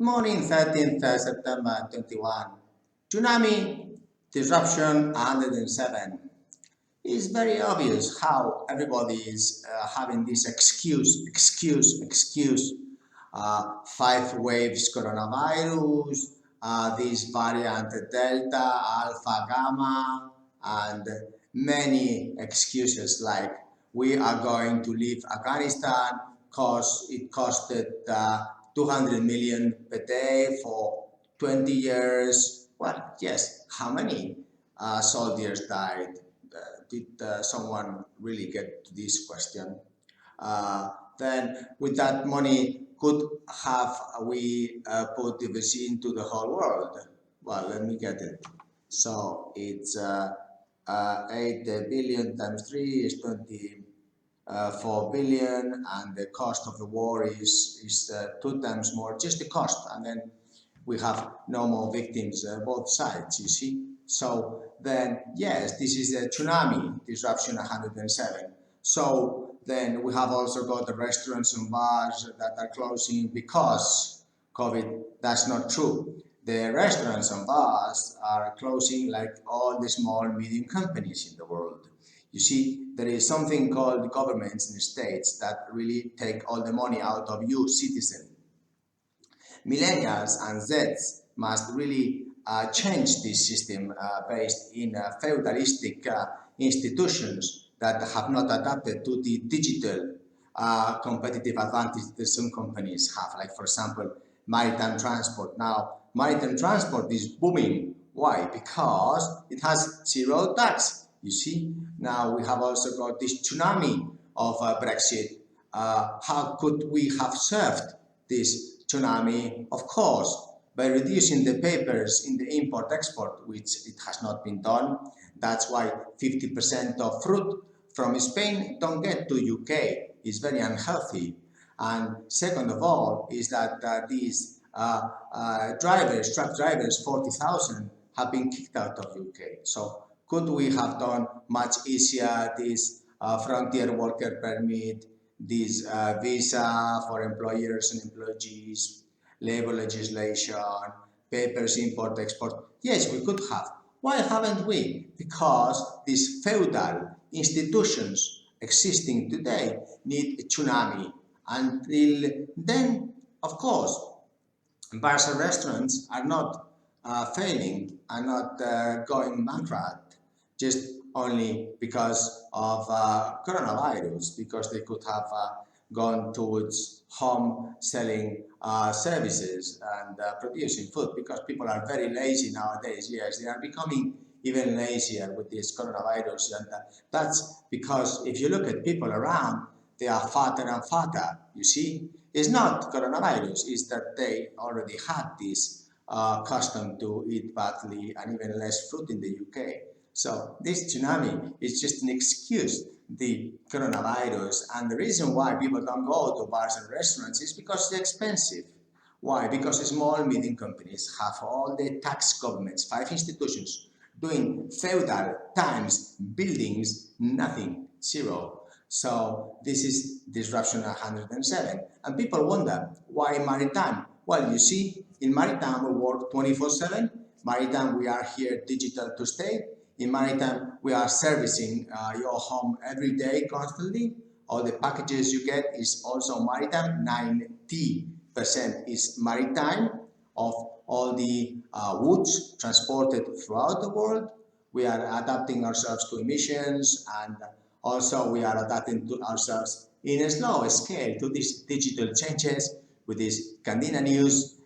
Morning 13th September 21. Tsunami Disruption 107. It's very obvious how everybody is having this excuse. Five waves coronavirus, this variant Delta, Alpha, Gamma, and many excuses like we are going to leave Afghanistan because it costed 200 million per day for 20 years. Well, yes, how many soldiers died? Did someone really get to this question? Then with that money, could have we put the vaccine to the whole world? Well, let me get it. So it's 8 billion times 3 is 24 billion, and the cost of the war is 2 times more, just the cost, and then we have no more victims both sides, you see. So then, yes, this is a tsunami disruption 107. So then we have also got the restaurants and bars that are closing because COVID. That's not true. The restaurants and bars are closing like all the small, medium companies in the world. You see, there is something called governments in the states that really take all the money out of you, citizen. Millennials and Zs must really change this system based in feudalistic institutions that have not adapted to the digital competitive advantage that some companies have, like for example, maritime transport. Now, maritime transport is booming. Why? Because it has zero tax. You see, now we have also got this tsunami of Brexit. How could we have served this tsunami? Of course, by reducing the papers in the import-export, which it has not been done. That's why 50% of fruit from Spain don't get to UK. It's very unhealthy. And second of all, is that these drivers, truck drivers, 40,000, have been kicked out of UK. So could we have done much easier this frontier worker permit, this visa for employers and employees, labor legislation, papers, import, export? Yes, we could have. Why haven't we? Because these feudal institutions existing today need a tsunami. Until then, of course, bars and restaurants are not failing, are not going bankrupt, just only because of coronavirus, because they could have gone towards home selling services and producing food, because people are very lazy nowadays. Yes, they are becoming even lazier with this coronavirus, and that's because if you look at people around, they are fatter and fatter. You see, it's not coronavirus, it's that they already had this custom to eat badly and even less fruit in the UK. So this tsunami is just an excuse, the coronavirus, and the reason why people don't go to bars and restaurants is because it's expensive. Why? Because small medium companies have all the tax governments, 5 institutions, doing feudal times, buildings, nothing, zero. So this is disruption 107. And people wonder, why maritime? Well, you see, in maritime we work 24/7. Maritime, we are here digital to stay. In maritime, we are servicing your home every day, constantly. All the packages you get is also maritime. 90% is maritime of all the goods transported throughout the world. We are adapting ourselves to emissions, and also we are adapting to ourselves in a slow scale to these digital changes with this Candina News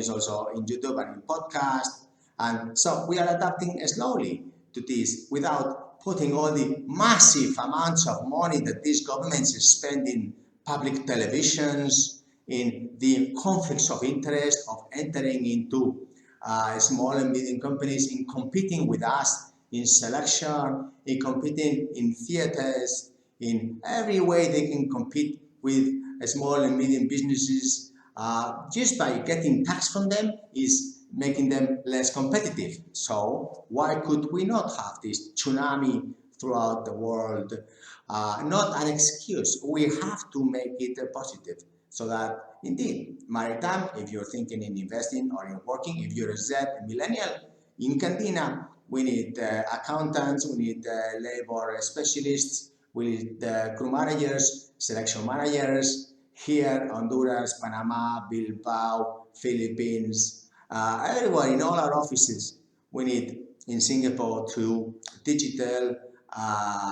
also in YouTube and in podcast. And so we are adapting slowly to this without putting all the massive amounts of money that these governments is spending, public televisions, in the conflicts of interest of entering into small and medium companies, in competing with us in selection, in competing in theaters, in every way they can compete with small and medium businesses. Just by getting tax from them is making them less competitive. So why could we not have this tsunami throughout the world? Not an excuse. We have to make it positive so that indeed, maritime, if you're thinking in investing or in working, if you're a Z millennial, in Cantina, we need accountants, we need labor specialists, we need crew managers, selection managers, here, Honduras, Panama, Bilbao, Philippines, everywhere in all our offices. We need in Singapore to digital.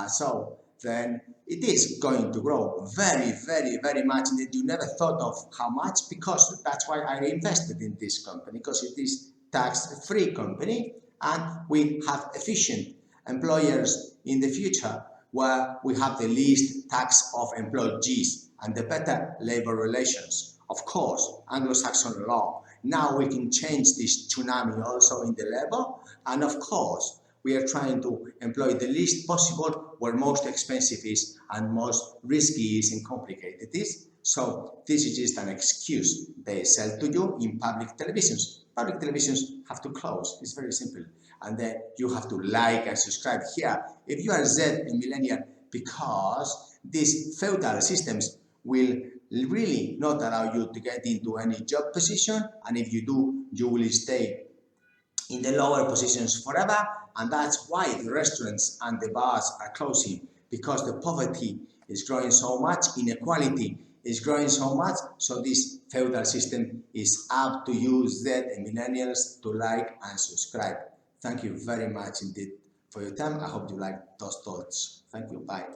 So then it is going to grow very, very, very much. And you never thought of how much, because that's why I invested in this company, because it is tax-free company and we have efficient employers in the future where we have the least tax of employees and the better labor relations. Of course, Anglo-Saxon law. Now we can change this tsunami also in the labor, and of course, we are trying to employ the least possible where most expensive is and most risky is and complicated is. So this is just an excuse they sell to you in public televisions. Public televisions have to close. It's very simple. And then you have to like and subscribe here. If you are Z and millennial, because these feudal systems will really not allow you to get into any job position, and if you do, you will stay in the lower positions forever, and that's why the restaurants and the bars are closing, because the poverty is growing so much, inequality is growing so much, so this feudal system is up to you, Z and millennials, to like and subscribe. Thank you very much indeed for your time. I hope you like those thoughts. Thank you. Bye.